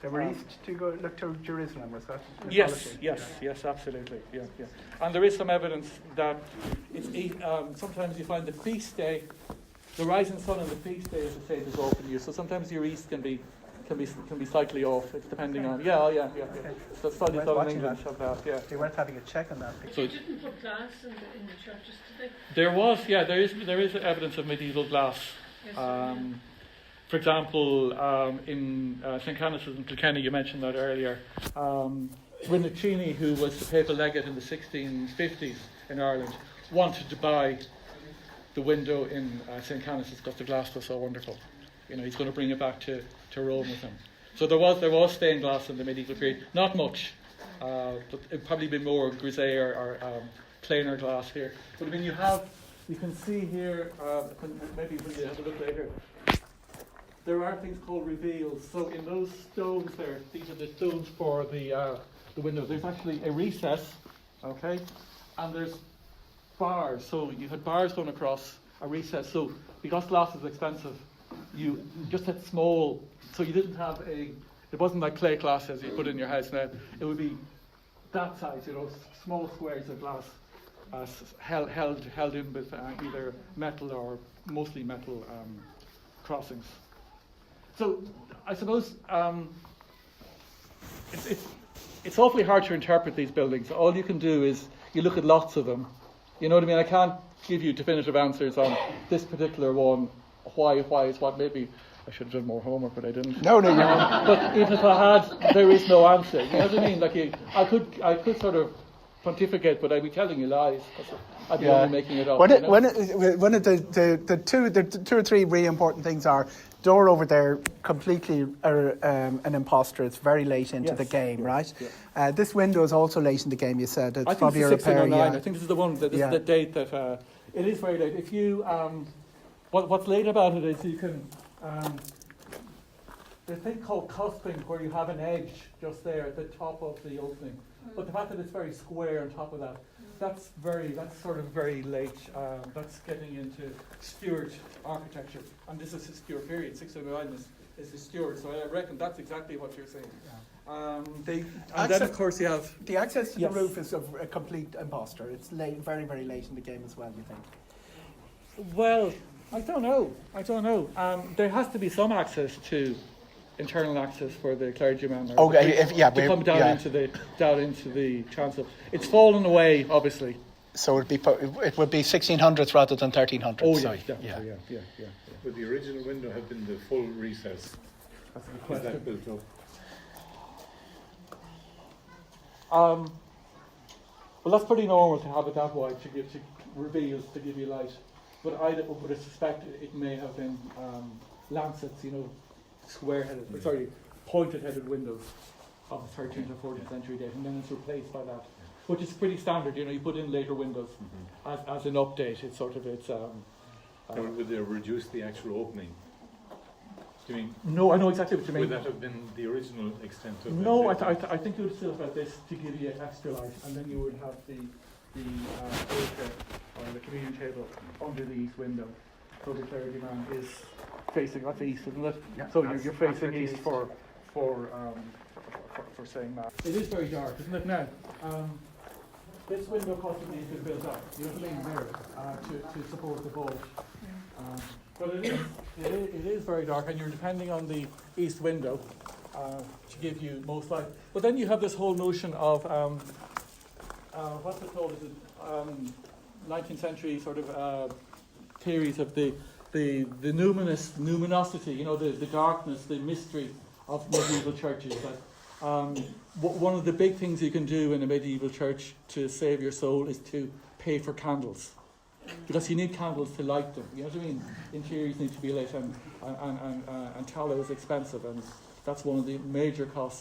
They were east to go look to Jerusalem, was that? Yes, absolutely. Yeah. And there is some evidence that it's sometimes you find the feast day, the rising sun and the feast day is the same as open year. So sometimes your east can be slightly off. It's depending on So slightly southern England of that. Yeah. They weren't having a check on that. So they didn't put glass in the churches, did they? There was, there is evidence of medieval glass. Yes, For example, in St. Canice's in Kilkenny, you mentioned that earlier. Rinuccini, who was the papal legate in the 1650s in Ireland, wanted to buy the window in St. Canice's because the glass was so wonderful. He's going to bring it back to Rome with him. So there was stained glass in the medieval period. Not much, but it'd probably be more grisaille or plainer glass here. But I mean, you can see here, maybe when you have a look later, there are things called reveals. So in those stones there, these are the stones for the window. There's actually a recess, okay, and there's bars. So you had bars going across a recess. So because glass is expensive, you just had small. So you didn't have it wasn't like clay glass as you put in your house now. It would be that size, small squares of glass held in with either metal or mostly metal crossings. So I suppose it's awfully hard to interpret these buildings. All you can do is you look at lots of them. You know what I mean? I can't give you definitive answers on this particular one. Why is what? Maybe I should have done more homework, but I didn't. No, you but even if I had, there is no answer. You know what I mean? Like I could sort of pontificate, but I'd be telling you lies. I'd be only making it up. One of the two or three really important things are door over there, completely an imposter. It's very late into the game, right? Yeah. This window is also late in the game. You said it's probably a repair. I think this is the one. This is the date that it is very late. If you what's late about it is you can there's a thing called cusping where you have an edge just there at the top of the opening. But the fact that it's very square on top of that, that's sort of very late. That's getting into Stuart architecture, and this is a Stuart period. 609 is the Stuart, so I reckon that's exactly what you're saying. And then of course you have the access to the roof is a complete imposter. It's late, very very late in the game as well. You think? Well, I don't know. There has to be some access to. Internal access for the clergyman. To come down into the chancel. It's fallen away, obviously. So it would be 1600s rather than 1300s. Oh yeah. Would the original window have been the full recess? That's a good question. Is that built up? Well, that's pretty normal to have it that wide to reveal to give you light. But I would suspect it may have been lancets, pointed-headed windows of the 13th or 14th century date, and then it's replaced by that, which is pretty standard. You put in later windows as an update. It's sort of would they reduce the actual opening? Do you mean? No, I know exactly what you mean. Would that have been the original extent of it? No, I think you would still have this to give you extra light, and then you would have the altar or the communion table under the east window. So the clergyman is facing that's east, isn't it? Yeah, so you're facing east for saying mass. It is very dark, isn't it now? This window possibly has been built up. You know what I mean there to support the vault. But it is very dark, and you're depending on the east window to give you most light. But then you have this whole notion of what's it called? Is it 19th century sort of theories of the luminosity, the darkness, the mystery of medieval churches. That one of the big things you can do in a medieval church to save your soul is to pay for candles, because you need candles to light them. You know what I mean? Interiors need to be lit, and tallow is expensive, and that's one of the major costs